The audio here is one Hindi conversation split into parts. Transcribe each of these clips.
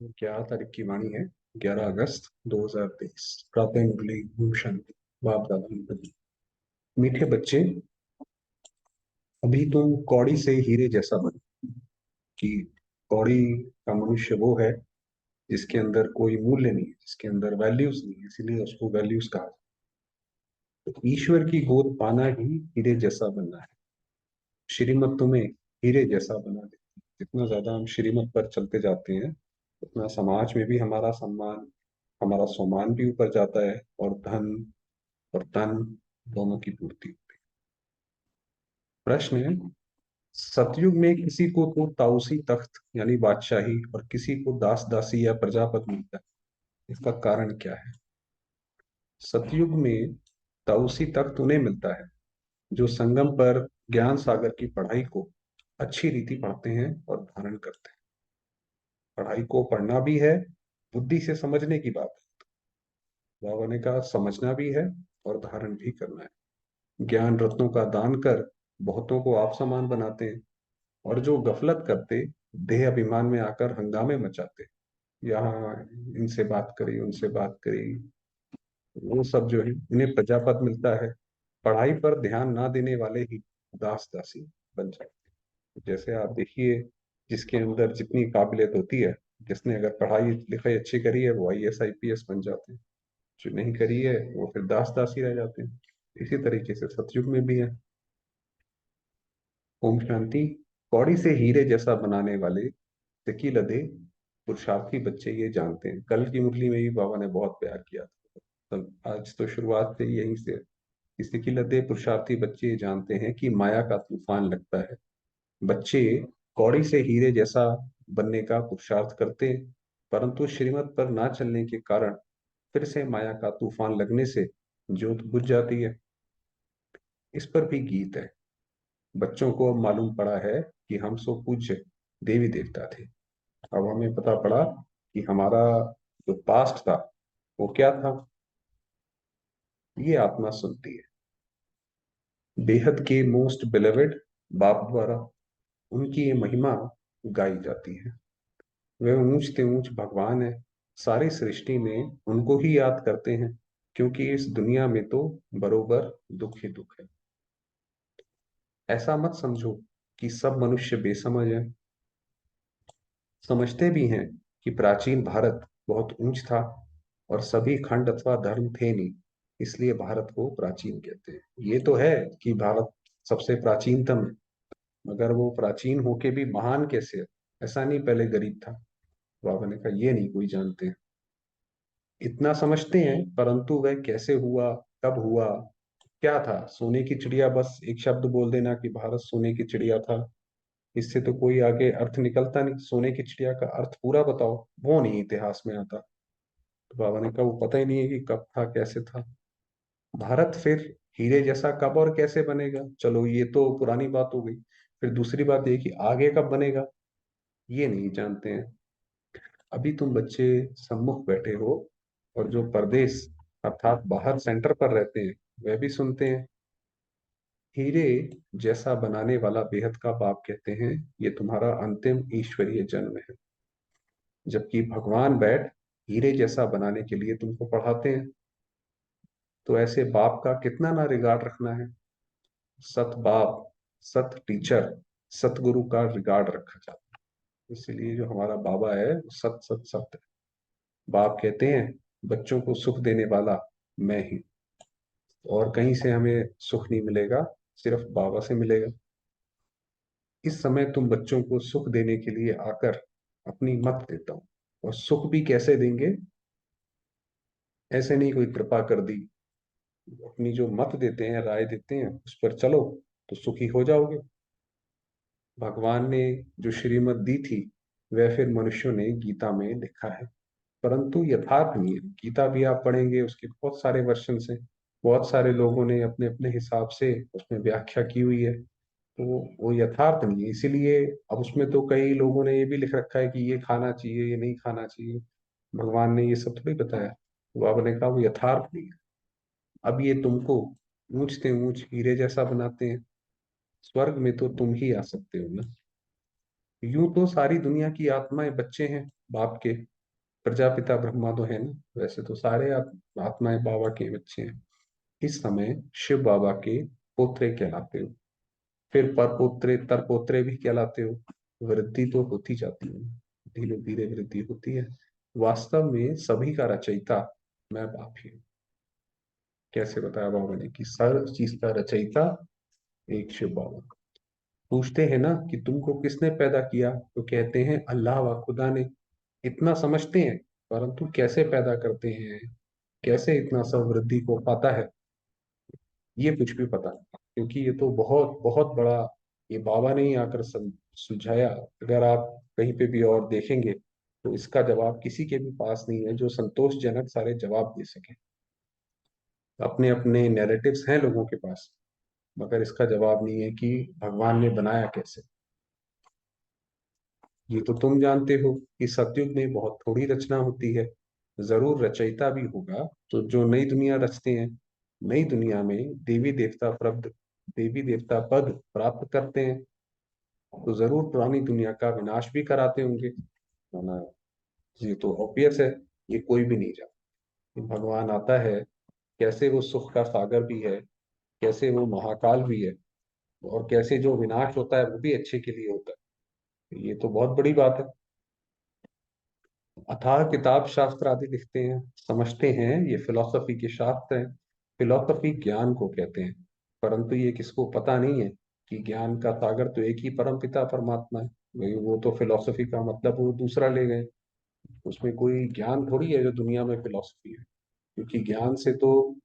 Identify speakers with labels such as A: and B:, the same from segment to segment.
A: क्या तारीख की वाणी है? 11 अगस्त 2023। प्रातः मुरली ओम शांति। बाप दादा ने बनी। मीठे बच्चे, अभी तुम कौड़ी से हीरे जैसा बनो। कि कौड़ी का मनुष्य वो है जिसके अंदर कोई मूल्य नहीं है, जिसके अंदर वैल्यूज नहीं है, इसीलिए उसको वैल्यूज कहा जाता है। तो ईश्वर की गोद पाना ही हीरे जैसा बनना है। श्रीमत तुम्हें हीरे जैसा बना देती है। जितना ज्यादा हम श्रीमत पर चलते जाते हैं उतना समाज में भी हमारा सम्मान, हमारा सम्मान भी ऊपर जाता है, और धन और तन दोनों की पूर्ति होती है। प्रश्न है, सतयुग में किसी को तो ताउसी तख्त यानी बादशाही और किसी को दास दासी या प्रजापति मिलता है। इसका कारण क्या है? सतयुग में ताउसी तख्त उन्हें मिलता है जो संगम पर ज्ञान सागर की पढ़ाई को अच्छी रीति पढ़ते हैं और धारण करते हैं। पढ़ाई को पढ़ना भी है, बुद्धि से समझने की बात है। बाबा ने कहा समझना भी है और धारण भी करना है। ज्ञान रत्नों का दान कर बहुतों को आप समान बनाते हैं, और जो गफलत करते देह अभिमान में आकर हंगामे मचाते, यहाँ इनसे बात करी उनसे बात करी, वो सब जो है इन्हें प्रजापत मिलता है। पढ़ाई पर ध्यान ना देने वाले ही दास दासी बन जाते हैं। जैसे आप देखिए, जिसके अंदर जितनी काबिलियत होती है, जिसने अगर पढ़ाई लिखाई अच्छी करी है वो आईएएस आईपीएस बन जाते हैं। जो नहीं करी है वो फिर दास दासी रह जाते हैं। इसी तरीके से सतयुग में भी है। ओम शांति। कौड़ी से हीरे जैसा बनाने वाले सिक्की लदे पुरुषार्थी बच्चे ये जानते हैं। कल की मुरली में भी बाबा ने बहुत प्यार किया था। तो आज तो शुरुआत से ही यहीं से, किसी की लदे पुरुषार्थी बच्चे ये जानते हैं कि माया का तूफान लगता है। बच्चे कौड़ी से हीरे जैसा बनने का पुरुषार्थ करते हैं, परंतु श्रीमत पर ना चलने के कारण फिर से माया का तूफान लगने से ज्योत बुझ जाती है। इस पर भी गीत है। बच्चों को अब मालूम पड़ा है कि हम सो पूज्य देवी देवता थे। अब हमें पता पड़ा कि हमारा जो पास्ट था वो क्या था। ये आत्मा सुनती है। बेहद के मोस्ट बिलेवेड बाप द्वारा उनकी ये महिमा गाई जाती है। वे ऊंच ते ऊंच भगवान है। सारी सृष्टि में उनको ही याद करते हैं, क्योंकि इस दुनिया में तो बरोबर दुख ही दुख है। ऐसा मत समझो कि सब मनुष्य बेसमझ है। समझते भी हैं कि प्राचीन भारत बहुत ऊंच था और सभी खंड अथवा धर्म थे नहीं, इसलिए भारत को प्राचीन कहते हैं। ये तो है कि भारत सबसे प्राचीनतम है, मगर वो प्राचीन होके भी महान कैसे है? ऐसा नहीं पहले गरीब था। बाबा ने कहा ये नहीं कोई जानते हैं। इतना समझते हैं, परंतु वह कैसे हुआ, कब हुआ, क्या था? सोने की चिड़िया, बस एक शब्द बोल देना कि भारत सोने की चिड़िया था, इससे तो कोई आगे अर्थ निकलता नहीं। सोने की चिड़िया का अर्थ पूरा बताओ, वो नहीं इतिहास में आता। तो बाबा ने कहा वो पता ही नहीं है कि कब था कैसे था। भारत फिर हीरे जैसा कब और कैसे बनेगा, चलो ये तो पुरानी बात हो गई। फिर दूसरी बात ये कि आगे कब बनेगा, ये नहीं जानते हैं। अभी तुम बच्चे सम्मुख बैठे हो, और जो परदेश अर्थात बाहर सेंटर पर रहते हैं वह भी सुनते हैं। हीरे जैसा बनाने वाला बेहद का बाप कहते हैं ये तुम्हारा अंतिम ईश्वरीय जन्म है। जबकि भगवान बैठ हीरे जैसा बनाने के लिए तुमको पढ़ाते हैं। तो ऐसे बाप का कितना ना रिगार्ड रखना है। सत बाप, सत टीचर, सतगुरु का रिगार्ड रखा जाता है। इसलिए जो हमारा बाबा है वो सत सत सत है। बाप कहते हैं बच्चों को सुख देने वाला मैं ही, और कहीं से हमें सुख नहीं मिलेगा, सिर्फ बाबा से मिलेगा। इस समय तुम बच्चों को सुख देने के लिए आकर अपनी मत देता हूँ। और सुख भी कैसे देंगे? ऐसे नहीं कोई कृपा कर दी। अपनी जो मत देते हैं, राय देते हैं, उस पर चलो तो सुखी हो जाओगे। भगवान ने जो श्रीमत दी थी वह फिर मनुष्यों ने गीता में लिखा है, परंतु यथार्थ नहीं है। गीता भी आप पढ़ेंगे, उसके बहुत सारे वर्षन से बहुत सारे लोगों ने अपने अपने हिसाब से उसमें व्याख्या की हुई है। तो वो यथार्थ नहीं है। इसीलिए अब उसमें तो कई लोगों ने ये भी लिख रखा है कि ये खाना चाहिए, ये नहीं खाना चाहिए। भगवान ने ये सब थोड़ी बताया। तो बाबा ने कहा वो यथार्थ नहीं है। अब ये तुमको ऊंचते ऊंच हीरे जैसा बनाते हैं। स्वर्ग में तो तुम ही आ सकते हो ना। यूं तो सारी दुनिया की आत्माएं बच्चे हैं बाप के, प्रजापिता ब्रह्मा तो है ना, वैसे तो सारे आत्माएं बाबा के बच्चे हैं। इस समय शिव बाबा के पोत्रे कहलाते हो, फिर परपोत्रे तरपोत्रे भी कहलाते हो। वृद्धि तो होती जाती है, धीरे धीरे वृद्धि होती है। वास्तव में सभी का रचयिता मैं बाप ही हूँ। कैसे बताया बाबा ने कि हर चीज का रचयिता एक शिव बाबा। पूछते हैं ना कि तुमको किसने पैदा किया, तो कहते हैं अल्लाह व खुदा ने। इतना समझते हैं, परंतु कैसे पैदा करते हैं, कैसे इतना सब वृद्धि को पाता है, ये कुछ भी पता नहीं, क्योंकि ये तो बहुत बहुत बड़ा, ये बाबा ने ही आकर सुझाया। अगर आप कहीं पे भी और देखेंगे तो इसका जवाब किसी के भी पास नहीं है जो संतोषजनक सारे जवाब दे सके। अपने अपने नैरेटिव्स हैं लोगों के पास, मगर इसका जवाब नहीं है कि भगवान ने बनाया कैसे। ये तो तुम जानते हो कि सतयुग में बहुत थोड़ी रचना होती है, जरूर रचयिता भी होगा तो जो नई दुनिया रचते हैं। नई दुनिया में देवी देवता पद प्राप्त करते हैं, तो जरूर पुरानी दुनिया का विनाश भी कराते होंगे, है ना। ये तो ऑब्वियस है, ये कोई भी नहीं जानता कि भगवान आता है, कैसे वो सुख का सागर भी है, कैसे वो महाकाल भी है, और कैसे जो विनाश होता है वो भी अच्छे के लिए होता है। ये तो बहुत बड़ी बात है। अथाह किताब शास्त्र आदि लिखते हैं, समझते हैं ये फिलॉसफी के शास्त्र हैं। फिलॉसफी ज्ञान को कहते हैं, परंतु ये किसको पता नहीं है कि ज्ञान का सागर तो एक ही परम पिता परमात्मा है। वो तो फिलॉसफी का मतलब वो दूसरा ले गए। उसमें कोई ज्ञान थोड़ी है जो दुनिया में फिलॉसफी है, क्योंकि ज्ञान से तो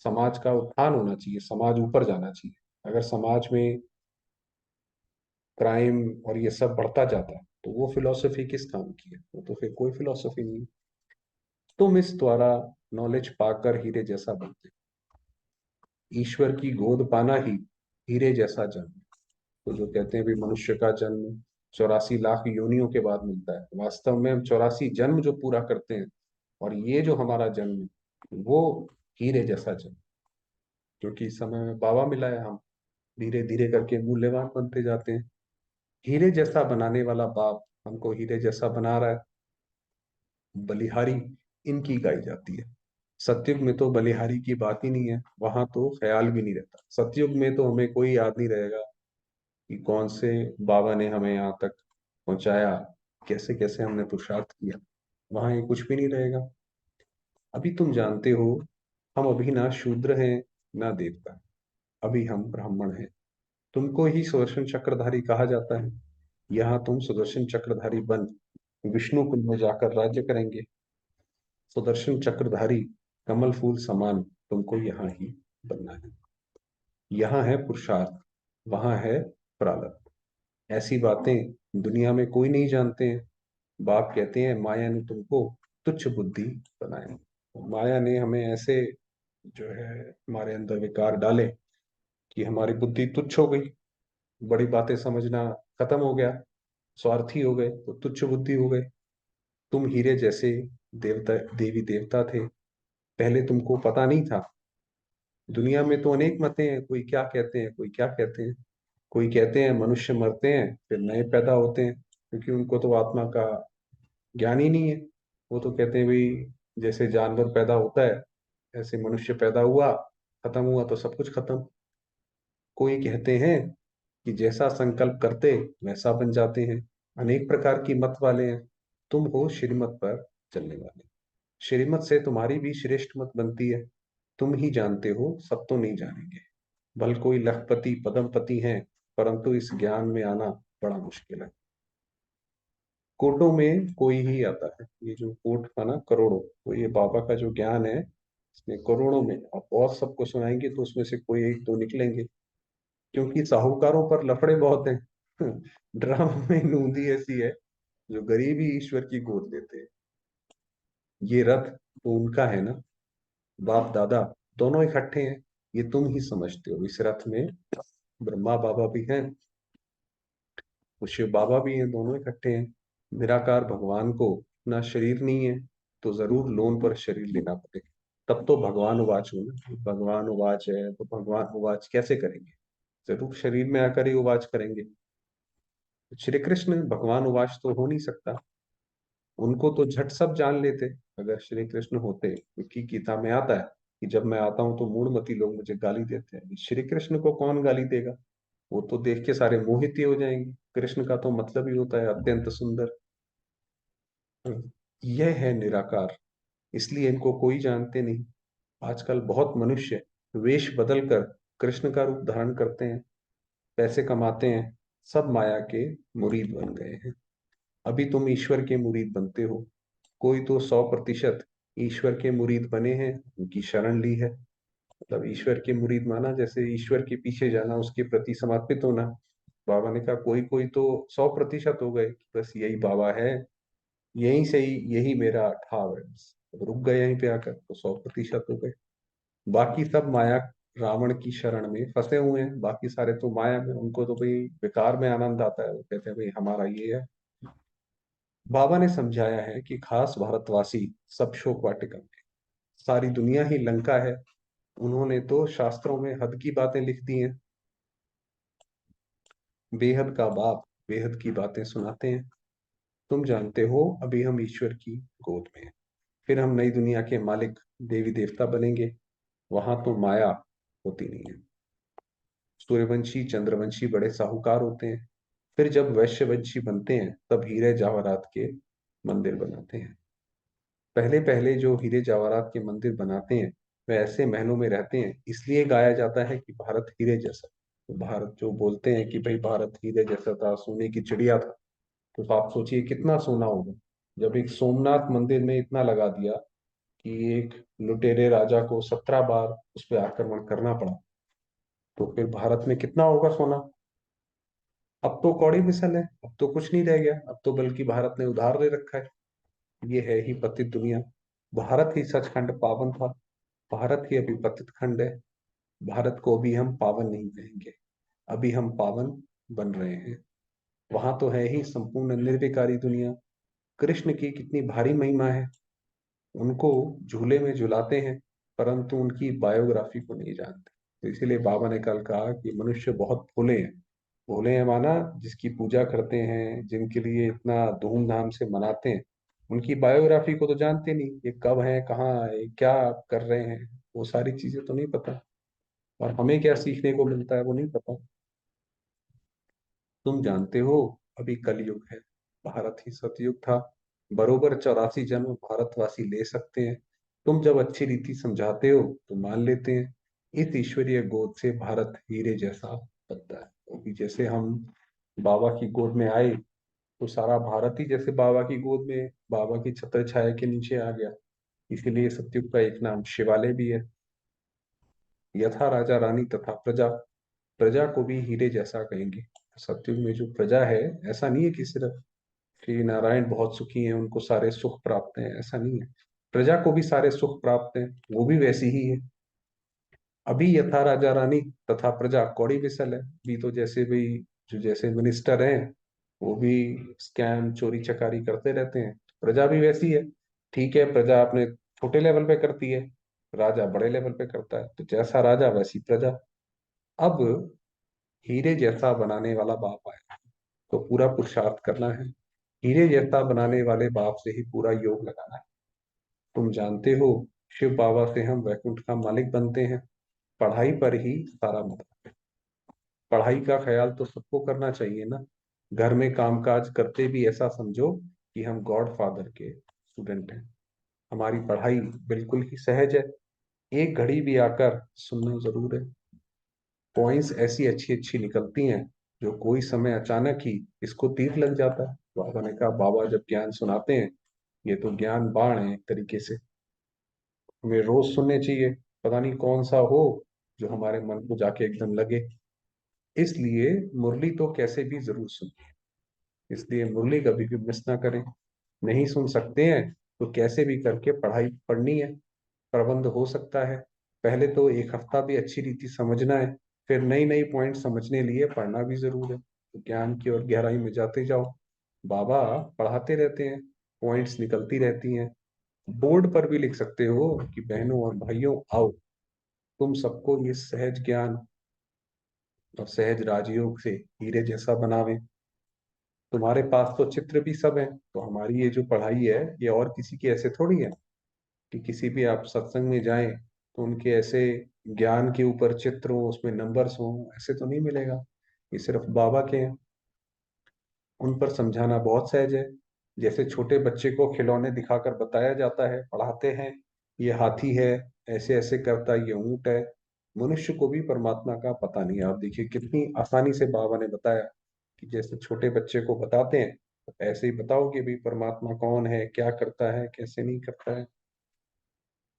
A: समाज का उत्थान होना चाहिए, समाज ऊपर जाना चाहिए। अगर समाज में क्राइम और ये सब बढ़ता जाता है तो वो फिलॉसफी किस काम की है, वो तो फिर कोई फिलॉसफी नहीं है। तुम इस द्वारा नॉलेज पाकर हीरे जैसा बनते हो। ईश्वर की गोद पाना ही हीरे जैसा जन्म। तो जो कहते हैं भी मनुष्य का जन्म 84 लाख योनियों के बाद मिलता है, वास्तव में हम 84 जन्म जो पूरा करते हैं, और ये जो हमारा जन्म है वो हीरे जैसा जन्म, क्योंकि इस समय में बाबा मिला है। हम धीरे धीरे करके मूल्यवान बनते जाते हैं। हीरे जैसा बनाने वाला बाप हमको हीरे जैसा बना रहा है। बलिहारी इनकी गाई जाती है। सतयुग में तो बलिहारी की बात ही नहीं है, वहां तो ख्याल भी नहीं रहता। सतयुग में तो हमें कोई याद नहीं रहेगा कि कौन से बाबा ने हमें यहाँ तक पहुंचाया, कैसे कैसे हमने पुरुषार्थ किया। वहां ये कुछ भी नहीं रहेगा। अभी तुम जानते हो, हम अभी ना शूद्र हैं ना देवता, अभी हम ब्राह्मण हैं। तुमको ही सुदर्शन चक्रधारी कहा जाता है। यहाँ तुम सुदर्शन चक्रधारी बन विष्णु कुंड में जाकर राज्य करेंगे। सुदर्शन चक्रधारी कमल फूल समान तुमको यहाँ ही बनना है। यहाँ है पुरुषार्थ, वहां है प्रारब्ध। ऐसी बातें दुनिया में कोई नहीं जानते हैं। बाप कहते हैं माया ने तुमको तुच्छ बुद्धि बनाया। माया ने हमें ऐसे जो है हमारे अंदर विकार डाले कि हमारी बुद्धि तुच्छ हो गई, बड़ी बातें समझना खत्म हो गया, स्वार्थी हो गए तो तुच्छ बुद्धि हो गए। तुम हीरे जैसे देवता देवी देवता थे, पहले तुमको पता नहीं था। दुनिया में तो अनेक मतें हैं, कोई क्या कहते हैं कोई क्या कहते हैं। कोई कहते हैं मनुष्य मरते हैं फिर नए पैदा होते हैं, क्योंकि उनको तो आत्मा का ज्ञान ही नहीं है। वो तो कहते हैं भाई जैसे जानवर पैदा होता है ऐसे मनुष्य पैदा हुआ, खत्म हुआ तो सब कुछ खत्म। कोई कहते हैं कि जैसा संकल्प करते वैसा बन जाते हैं। अनेक प्रकार की मत वाले हैं। तुम हो श्रीमत पर चलने वाले। श्रीमत से तुम्हारी भी श्रेष्ठ मत बनती है। तुम ही जानते हो, सब तो नहीं जानेंगे। भल कोई लखपति पदमपति हैं, परंतु इस ज्ञान में आना बड़ा मुश्किल है। कोटों में कोई ही आता है, ये जो कोट का ना करोड़ों, तो ये बाबा का जो ज्ञान है इसमें करोड़ों में आप बहुत सबको सुनाएंगे तो उसमें से कोई एक दो निकलेंगे, क्योंकि साहूकारों पर लफड़े बहुत हैं। ड्रामा में नूंदी ऐसी है जो गरीब ही ईश्वर की गोद लेते हैं। ये रथ तो उनका है ना, बाप दादा दोनों इकट्ठे हैं। ये तुम ही समझते हो, इस रथ में ब्रह्मा बाबा भी हैं, वो शिव बाबा भी हैं, दोनों इकट्ठे हैं। निराकार भगवान को अपना शरीर नहीं है, तो जरूर लोन पर शरीर लेना पड़ेगा। तब तो भगवान उवाच हो ना, भगवान उवाच है तो भगवान उवाच कैसे करेंगे, जरूर शरीर में आकर ही उवाच करेंगे। श्री कृष्ण भगवान उवाच तो हो नहीं सकता। उनको तो झट सब जान लेते अगर श्री कृष्ण होते, क्योंकि गीता में आता है कि जब मैं आता हूं तो मूढ़मती लोग मुझे गाली देते हैं। श्री कृष्ण को कौन गाली देगा? वो तो देख के सारे मोहित ही हो जाएंगे। कृष्ण का तो मतलब ही होता है अत्यंत सुंदर। यह है निराकार, इसलिए इनको कोई जानते नहीं। आजकल बहुत मनुष्य वेश बदल कर कृष्ण का रूप धारण करते हैं, पैसे कमाते हैं, सब माया के मुरीद बन गए हैं। अभी तुम ईश्वर के मुरीद बनते हो। कोई तो 100% ईश्वर के मुरीद बने हैं, उनकी शरण ली है। मतलब ईश्वर के मुरीद माना जैसे ईश्वर के पीछे जाना, उसके प्रति समर्पित होना। बाबा ने कहा कोई कोई तो 100% हो गए कि बस यही बाबा है, यहीं से ही यही मेरा ठाव है, बस रुक गए यहीं पे आकर, तो 100% हो गए। बाकी सब माया, रावण की शरण में फंसे हुए हैं। बाकी सारे तो माया में, उनको तो भाई बेकार में आनंद आता है, वो कहते हैं भाई हमारा ये है। बाबा ने समझाया है कि खास भारतवासी सब शोक वाटिका में, सारी दुनिया ही लंका है। उन्होंने तो शास्त्रों में हद की बातें लिख दी हैं। बेहद का बाप बेहद की बातें सुनाते हैं। तुम जानते हो अभी हम ईश्वर की गोद में हैं। फिर हम नई दुनिया के मालिक देवी देवता बनेंगे। वहां तो माया होती नहीं है। सूर्यवंशी चंद्रवंशी बड़े साहूकार होते हैं। फिर जब वैश्यवंशी बनते हैं तब हीरे जवाहरात के मंदिर बनाते हैं। पहले पहले जो हीरे जवाहरात के मंदिर बनाते हैं वे ऐसे महलों में रहते हैं, इसलिए गाया जाता है कि भारत हीरे जैसा। तो भारत जो बोलते हैं कि भाई भारत हीरे जैसा था, सोने की चिड़िया था, तो आप सोचिए कितना सोना होगा। जब एक सोमनाथ मंदिर में इतना लगा दिया कि एक लुटेरे राजा को 17 बार उस पर आक्रमण करना पड़ा, तो फिर भारत में कितना होगा सोना। अब तो कौड़ी मिसल है, अब तो कुछ नहीं रह गया, अब तो बल्कि भारत ने उधार ले रखा है। ये है ही पतित दुनिया। भारत ही सचखंड पावन था, भारत ही अभी पतित खंड है। भारत को अभी हम पावन नहीं कहेंगे, अभी हम पावन बन रहे हैं। वहां तो है ही संपूर्ण निर्विकारी दुनिया। कृष्ण की कितनी भारी महिमा है। उनको झूले में झुलाते हैं, परंतु उनकी बायोग्राफी को नहीं जानते। तो इसीलिए बाबा ने कल कहा कि मनुष्य बहुत भोले हैं। भोले हैं माना जिसकी पूजा करते हैं, जिनके लिए इतना धूमधाम से मनाते हैं, उनकी बायोग्राफी को तो जानते नहीं, ये कब है, कहाँ है, क्या कर रहे हैं, वो सारी चीजें तो नहीं पता। और हमें क्या सीखने को मिलता है वो नहीं पता। तुम जानते हो अभी कलयुग है, भारत ही सतयुग था। बरोबर 84 जन्म भारतवासी ले सकते हैं। तुम जब अच्छी रीति समझाते हो तो मान लेते हैं। इस ईश्वरीय गोद से भारत हीरे जैसा बनता है। अभी जैसे हम बाबा की गोद में आए तो सारा भारत ही जैसे बाबा की गोद में, बाबा की छत्र छाया के नीचे आ गया। इसीलिए सतयुग का एक नाम शिवालय भी है। यथा राजा रानी तथा प्रजा, प्रजा को भी हीरे जैसा कहेंगे। सतयुग में जो प्रजा है, ऐसा नहीं है कि सिर्फ श्री नारायण बहुत सुखी हैं, उनको सारे सुख प्राप्त हैं, ऐसा नहीं है। प्रजा को भी सारे सुख प्राप्त हैं, वो भी वैसी ही है। अभी यथा राजा रानी तथा प्रजा कौड़ी मिसल है। अभी तो जैसे भी जो जैसे मिनिस्टर हैं वो भी स्कैम चोरी चकारी करते रहते हैं, प्रजा भी वैसी है। ठीक है, प्रजा अपने छोटे लेवल पे करती है, राजा बड़े लेवल पे करता है, तो जैसा राजा वैसी प्रजा। अब हीरे जैसा बनाने वाला बाप आया, तो पूरा पुरुषार्थ करना है। हीरे जैसा बनाने वाले बाप से ही पूरा योग लगाना है। तुम जानते हो शिव बाबा से हम वैकुंठ का मालिक बनते हैं। पढ़ाई पर ही सारा मतलब है। पढ़ाई का ख्याल तो सबको करना चाहिए ना। घर में कामकाज करते भी ऐसा समझो कि हम गॉड फादर के स्टूडेंट हैं। हमारी पढ़ाई बिल्कुल ही सहज है। एक घड़ी भी आकर सुनना जरूर है। पॉइंट्स ऐसी अच्छी अच्छी निकलती हैं जो कोई समय अचानक ही इसको तीर लग जाता है। बाबा ने कहा बाबा जब ज्ञान सुनाते हैं, ये तो ज्ञान बाण है एक तरीके से, हमें रोज सुनने चाहिए। पता नहीं कौन सा हो जो हमारे मन को जाके एकदम लगे। इसलिए मुरली तो कैसे भी जरूर सुनिए। इसलिए मुरली कभी भी मिस ना करें। नहीं सुन सकते हैं तो कैसे भी करके पढ़ाई पढ़नी है। प्रबंध हो सकता है। पहले तो एक हफ्ता भी अच्छी रीति समझना है, फिर नई नई पॉइंट समझने लिए पढ़ना भी जरूर है, तो ज्ञान की ओर गहराई में जाते जाओ। बाबा पढ़ाते रहते हैं, पॉइंट्स निकलती रहती हैं। बोर्ड पर भी लिख सकते हो कि बहनों और भाइयों आओ, तुम सबको ये सहज ज्ञान और सहज राजयोग से हीरे जैसा बनावे। तुम्हारे पास तो चित्र भी सब है, तो हमारी ये जो पढ़ाई है ये और किसी की ऐसे थोड़ी है कि किसी भी आप सत्संग में जाएं तो उनके ऐसे ज्ञान के ऊपर चित्र हो, उसमें नंबर्स हो, ऐसे तो नहीं मिलेगा। ये सिर्फ बाबा के हैं। उन पर समझाना बहुत सहज है। जैसे छोटे बच्चे को खिलौने दिखाकर बताया जाता है, पढ़ाते हैं, ये हाथी है, ऐसे ऐसे करता है, ये ऊंट है। मनुष्य को भी परमात्मा का पता नहीं है। आप देखिए कितनी आसानी से बाबा ने बताया कि जैसे छोटे बच्चे को बताते हैं, तो ऐसे ही बताओ कि भाई परमात्मा कौन है, क्या करता है, कैसे नहीं करता है।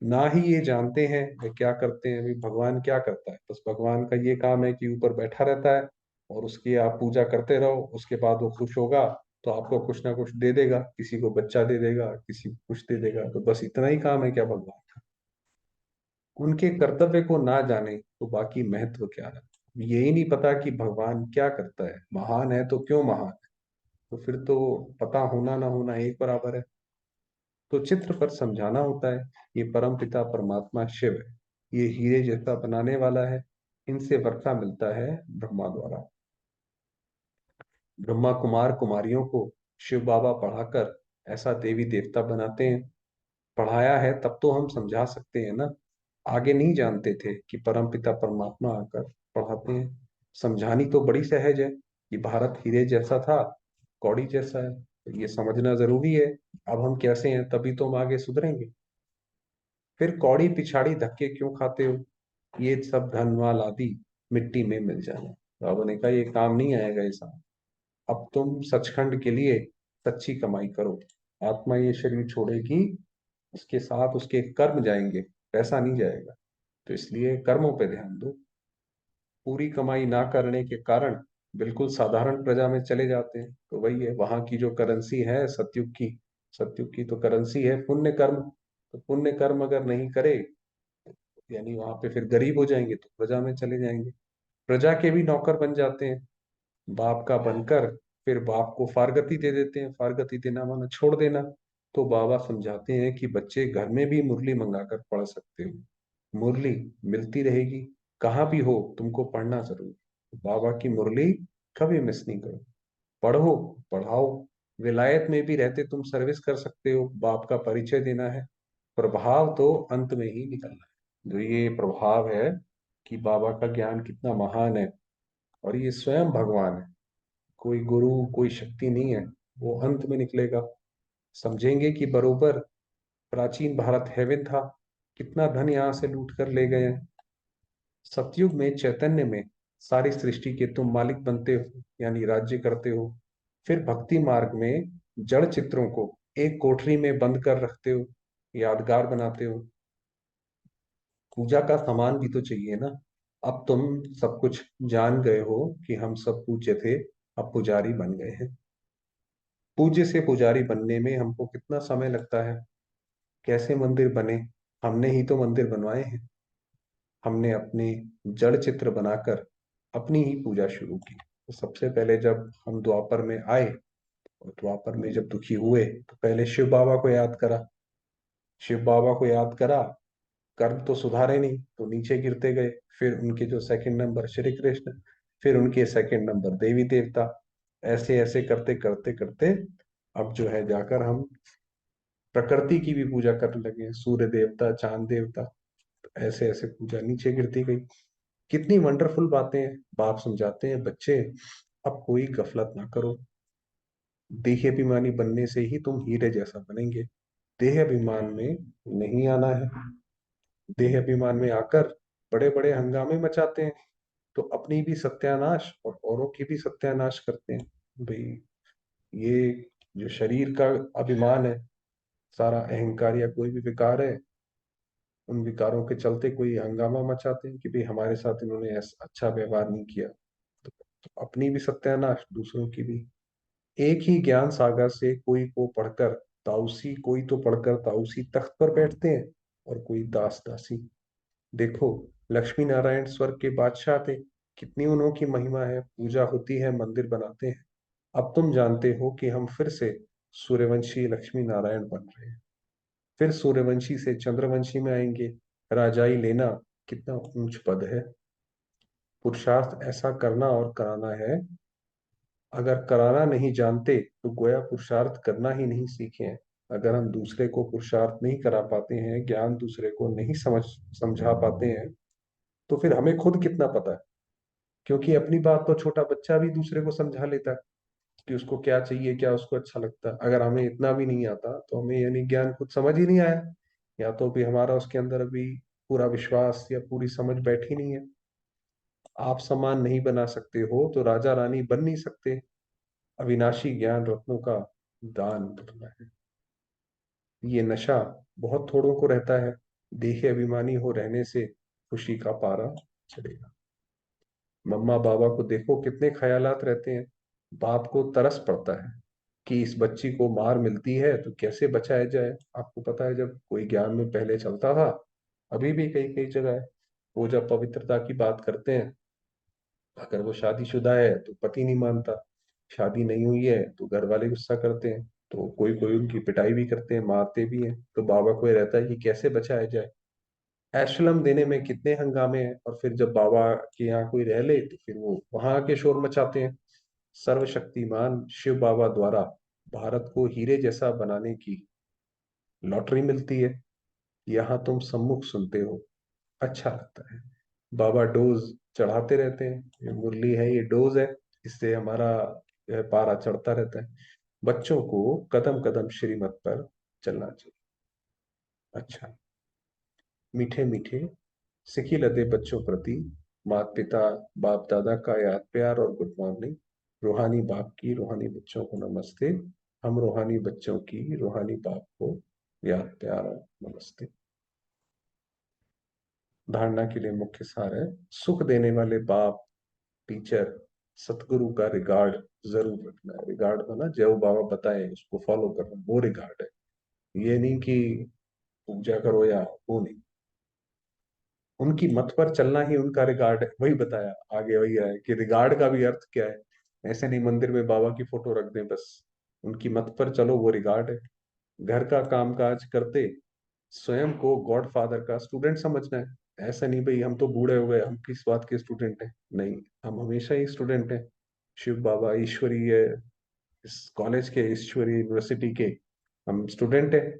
A: ना ही ये जानते हैं वे क्या करते हैं, भाई भगवान क्या करता है। बस भगवान का ये काम है कि ऊपर बैठा रहता है और उसकी आप पूजा करते रहो, उसके बाद वो खुश होगा तो आपको कुछ ना कुछ दे देगा, किसी को बच्चा दे देगा, किसी को कुछ दे देगा। तो बस इतना ही काम है क्या भगवान का। उनके कर्तव्य को ना जाने तो बाकी महत्व क्या है। यही नहीं पता कि भगवान क्या करता है, महान है तो क्यों महान है, तो फिर तो पता होना ना होना एक बराबर है। तो चित्र पर समझाना होता है, ये परम पिता परमात्मा शिव है, ये हीरे जैसा बनाने वाला है, इनसे वर्षा मिलता है ब्रह्मा द्वारा। ब्रह्मा कुमार कुमारियों को शिव बाबा पढ़ाकर ऐसा देवी देवता बनाते हैं। पढ़ाया है तब तो हम समझा सकते हैं ना। आगे नहीं जानते थे कि परम पिता परमात्मा आकर पढ़ाते हैं। समझानी तो बड़ी सहज है कि भारत हीरे जैसा था, कौड़ी जैसा है, तो ये समझना जरूरी है। अब हम कैसे हैं तभी तो हम आगे सुधरेंगे। फिर कौड़ी पिछाड़ी धक्के क्यों खाते हो, ये सब धन माल आदि मिट्टी में मिल जाना। बाबा ने कहा ये काम नहीं आएगा ऐसा। अब तुम सचखंड के लिए सच्ची कमाई करो। आत्मा ये शरीर छोड़ेगी, उसके साथ उसके कर्म जाएंगे, पैसा नहीं जाएगा। तो इसलिए कर्मों पे ध्यान दो। पूरी कमाई ना करने के कारण बिल्कुल साधारण प्रजा में चले जाते हैं। तो वही है, वहां की जो करेंसी है सतयुग की, सतयुग की तो करेंसी है पुण्य कर्म। तो पुण्य कर्म अगर नहीं करे, यानी वहां पे फिर गरीब हो जाएंगे तो प्रजा में चले जाएंगे। प्रजा के भी नौकर बन जाते हैं बाप का बनकर। फिर बाप को फारगति दे देते हैं, फारगति देना माना छोड़ देना। तो बाबा समझाते हैं कि बच्चे घर में भी मुरली मंगाकर पढ़ सकते हो, मुरली मिलती रहेगी, कहाँ भी हो तुमको पढ़ना जरूर। बाबा की मुरली कभी मिस नहीं करो, पढ़ो, पढ़ाओ। विलायत में भी रहते तुम सर्विस कर सकते हो, बाप का परिचय देना है। प्रभाव तो अंत में ही निकलना है। जो ये प्रभाव है कि बाबा का ज्ञान कितना महान है, और ये स्वयं भगवान है, कोई गुरु कोई शक्ति नहीं है, वो अंत में निकलेगा। समझेंगे कि बरोबर प्राचीन भारत हेवन था, कितना धन यहाँ से लूट कर ले गए हैं। सतयुग में चैतन्य में सारी सृष्टि के तुम मालिक बनते हो, यानी राज्य करते हो। फिर भक्ति मार्ग में जड़ चित्रों को एक कोठरी में बंद कर रखते हो, यादगार बनाते हो। पूजा का सामान भी तो चाहिए ना। अब तुम सब कुछ जान गए हो कि हम सब पूज्य थे, अब पुजारी बन गए हैं। पूज्य से पुजारी बनने में हमको कितना समय लगता है, कैसे मंदिर बने, हमने ही तो मंदिर बनवाए हैं। हमने अपने जड़ चित्र बनाकर अपनी ही पूजा शुरू की। तो सबसे पहले जब हम द्वापर में आए, और द्वापर में जब दुखी हुए तो पहले शिव बाबा को याद करा। शिव बाबा को याद करा, कर्म तो सुधारे नहीं तो नीचे गिरते गए। फिर उनके जो सेकंड नंबर श्री कृष्ण, फिर उनके सेकंड नंबर देवी देवता। ऐसे ऐसे करते करते करते अब जो है जाकर हम प्रकृति की भी पूजा करने लगे हैं, सूर्य देवता, चांद देवता। ऐसे ऐसे पूजा नीचे गिरती गई। कितनी वंडरफुल बातें हैं। बाप समझाते हैं बच्चे अब कोई गफलत ना करो, देह अभिमानी बनने से ही तुम हीरे जैसा बनेंगे। देह अभिमान में नहीं आना है। देह अभिमान में आकर बड़े बड़े हंगामे मचाते हैं, तो अपनी भी सत्यानाश और औरों की भी सत्यानाश करते हैं। भाई ये जो शरीर का अभिमान है, सारा अहंकार या कोई भी विकार है, उन विकारों के चलते कोई हंगामा मचाते हैं कि भाई हमारे साथ इन्होंने ऐसा अच्छा व्यवहार नहीं किया। तो अपनी भी सत्यानाश, दूसरों की भी। एक ही ज्ञान सागर से कोई को पढ़कर ताउसी, कोई तो पढ़कर ताउसी तख्त पर बैठते हैं और कोई दास दासी। देखो लक्ष्मी नारायण स्वर्ग के बादशाह थे, कितनी उन्हों की महिमा है, पूजा होती है, मंदिर बनाते हैं। अब तुम जानते हो कि हम फिर से सूर्यवंशी लक्ष्मी नारायण बन रहे हैं। फिर सूर्यवंशी से चंद्रवंशी में आएंगे। राजाई लेना कितना ऊंच पद है। पुरुषार्थ ऐसा करना और कराना है अगर कराना नहीं जानते तो गोया पुरुषार्थ करना ही नहीं सीखे हैं। अगर हम दूसरे को पुरुषार्थ नहीं करा पाते हैं, ज्ञान दूसरे को नहीं समझा पाते हैं, तो फिर हमें खुद कितना पता है। क्योंकि अपनी बात तो छोटा बच्चा भी दूसरे को समझा लेता है कि उसको क्या चाहिए, क्या उसको अच्छा लगता है। अगर हमें इतना भी नहीं आता तो हमें यानी ज्ञान कुछ समझ ही नहीं आया, या तो भी हमारा उसके अंदर अभी पूरा विश्वास या पूरी समझ बैठी नहीं है। आप सामान नहीं बना सकते हो तो राजा रानी बन नहीं सकते। अविनाशी ज्ञान रत्नों का दान करना है। ये नशा बहुत थोड़ों को रहता है। देहे अभिमानी हो रहने से खुशी का पारा चढ़ेगा। मम्मा बाबा को देखो कितने ख्यालात रहते हैं। बाप को तरस पड़ता है कि इस बच्ची को मार मिलती है तो कैसे बचाया जाए। आपको पता है, जब कोई ज्ञान में पहले चलता था, अभी भी कई कई जगह है, वो जब पवित्रता की बात करते हैं, अगर वो शादीशुदा है तो पति नहीं मानता, शादी नहीं हुई है तो घर वाले गुस्सा करते हैं, तो कोई कोई उनकी पिटाई भी करते हैं, मारते भी हैं। तो बाबा को ये रहता है कि कैसे बचाया जाए। एशलम देने में कितने हंगामे हैं, और फिर जब बाबा के यहाँ कोई रह ले तो फिर वो वहां आके शोर मचाते हैं। सर्वशक्तिमान शिव बाबा द्वारा भारत को हीरे जैसा बनाने की लॉटरी मिलती है। यहाँ तुम सम्मुख सुनते हो, अच्छा लगता है। बाबा डोज चढ़ाते रहते हैं। ये मुरली है, ये डोज है, इससे हमारा पारा चढ़ता रहता है। बच्चों को कदम कदम श्रीमत पर चलना चाहिए। अच्छा, मीठे मीठे सिखी लदे बच्चों प्रति माता पिता बाप दादा का याद प्यार और गुड मॉर्निंग। रूहानी बाप की रूहानी बच्चों को नमस्ते। हम रूहानी बच्चों की रूहानी बाप को याद प्यार और नमस्ते। धारणा के लिए मुख्य सार है, सुख देने वाले बाप, टीचर, सतगुरु का रिगार्ड जरूर रखना है। रिगार्ड होना, जो बाबा बताए उसको फॉलो करना, वो रिगार्ड है। ये नहीं कि पूजा करो या वो नहीं। उनकी मत पर चलना ही उनका रिगार्ड है, वही बताया। आगे वही है कि रिगार्ड का भी अर्थ क्या है। ऐसे नहीं मंदिर में बाबा की फोटो रख दें बस। उनकी मत पर चलो, वो रिगार्ड है। घर का काम काज करते स्वयं को गॉड फादर का स्टूडेंट समझना है। ऐसा नहीं भाई हम तो बूढ़े हो गए, हम किस बात के स्टूडेंट हैं। नहीं, हम हमेशा ही स्टूडेंट हैं। शिव बाबा ईश्वरीय, इस कॉलेज के, ईश्वरीय यूनिवर्सिटी के हम स्टूडेंट हैं।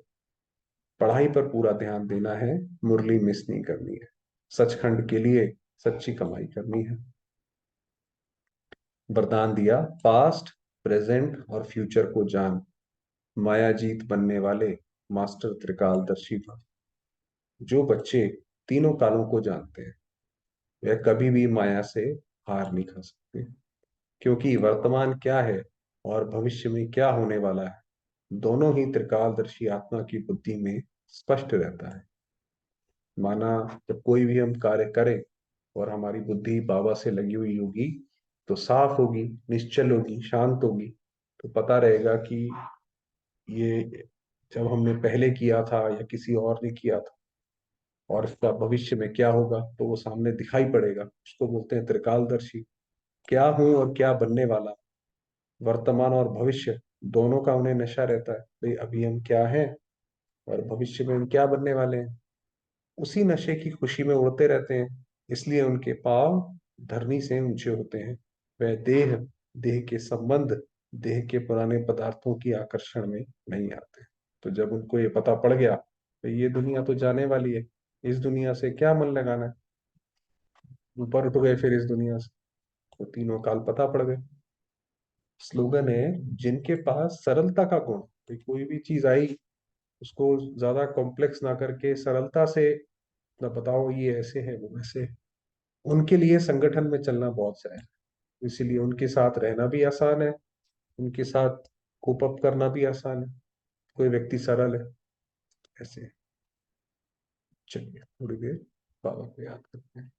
A: पढ़ाई पर पूरा ध्यान देना है, मुरली मिस नहीं करनी है। सचखंड के लिए सच्ची कमाई करनी है। वरदान दिया, पास्ट, प्रेजेंट और फ्यूचर को जान, मायाजीत बनने वाले मास्टर त्रिकालदर्शी भव। जो बच्चे तीनों कालों को जानते हैं वह कभी भी माया से हार नहीं खा सकते। क्योंकि वर्तमान क्या है और भविष्य में क्या होने वाला है, दोनों ही त्रिकालदर्शी आत्मा की बुद्धि में स्पष्ट रहता है। माना, जब कोई भी हम कार्य करें और हमारी बुद्धि बाबा से लगी हुई होगी, तो साफ होगी, निश्चल होगी, शांत होगी। तो पता रहेगा कि ये जब हमने पहले किया था या किसी और ने किया था, और इसका भविष्य में क्या होगा तो वो सामने दिखाई पड़ेगा। उसको बोलते हैं त्रिकालदर्शी। क्या हूं और क्या बनने वाला, वर्तमान और भविष्य, दोनों का उन्हें नशा रहता है। भाई अभी हम क्या हैं और भविष्य में हम क्या बनने वाले हैं, उसी नशे की खुशी में उड़ते रहते हैं। इसलिए उनके पांव धरनी से ऊंचे होते हैं। वह देह, देह के संबंध, देह के पुराने पदार्थों की आकर्षण में नहीं आते। तो जब उनको ये पता पड़ गया तो ये दुनिया तो जाने वाली है, इस दुनिया से क्या मन लगाना है, ऊपर उठ गए फिर इस दुनिया से। तो तीनों काल पता पड़ गए। स्लोगन है, जिनके पास सरलता का गुण, भाई कोई भी चीज आई उसको ज्यादा कॉम्प्लेक्स ना करके सरलता से ना बताओ ये ऐसे है वो वैसे है, उनके लिए संगठन में चलना बहुत सहज है। इसीलिए उनके साथ रहना भी आसान है, उनके साथ कोप अप करना भी आसान है। कोई व्यक्ति सरल है, ऐसे है। चलिए थोड़ी देर बाबा को याद करते हैं।